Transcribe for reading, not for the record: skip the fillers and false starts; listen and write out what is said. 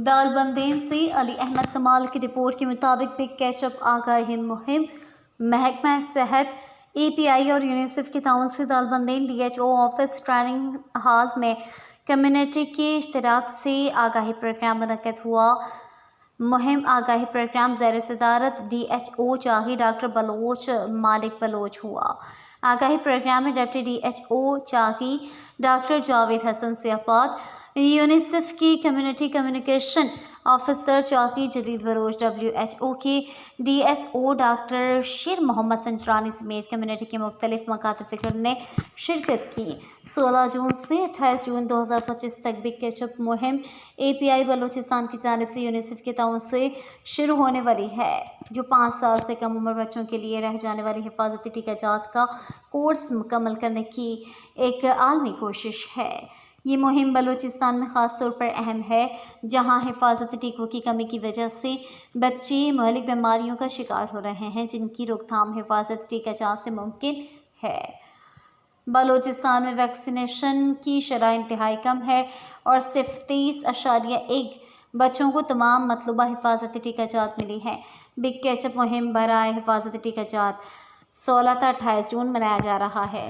दालबंदेन से अली अहमद कमाल की रिपोर्ट के मुताबिक बिग कैचअप आगाही मुहिम महकमा सेहत API और यूनिसेफ के ताउन से दालबंदेन DHO ऑफिस ट्रेनिंग हॉल में कम्युनिटी के इश्तराक से आगाही प्रोग्राम मुनक्किद हुआ। मुहिम आगाही प्रोग्राम ज़ेर सदारत DHO चाही डॉक्टर बलोच मालिक बलोच हुआ। आगाही प्रोग्राम में डिप्टी DHO चाही डॉक्टर जावेद हसन सियाबाद, यूनिसेफ की कम्युनिटी कम्युनिकेशन ऑफिसर चाकी जलील बलोच, WHO के DSO डॉक्टर शेर मोहम्मद संजरानी समेत कम्युनिटी के मुख्तलिफ मकातब फ़िक्र ने शिरकत की। 16 जून से 28 जून 2025 तक बिग कैचअप मुहिम API बलोचिस्तान की जानिब से यूनिसेफ के ताउन से शुरू होने वाली है, जो 5 साल से कम उम्र बच्चों के लिए रह जाने वाली हिफाजती टीकाजात का कोर्स मुकम्मल करने की एक आलमी कोशिश है। ये मुहिम बलूचिस्तान में ख़ास तौर पर अहम है, जहाँ हिफाजती टीकों की कमी की वजह से बच्चे मुख्तलिफ बीमारियों का शिकार हो रहे हैं, जिनकी रोकथाम हिफाजती टीकाजात से मुमकिन है। बलूचिस्तान में वैक्सीनेशन की शरह इंतहाई कम है और सिर्फ 30.1 बच्चों को तमाम मतलूबा हिफाजती टीकाजात मिली हैं। बिग कैचअप मुहिम बराए हिफाजती टीकाजात 16 से 28 जून मनाया जा रहा है।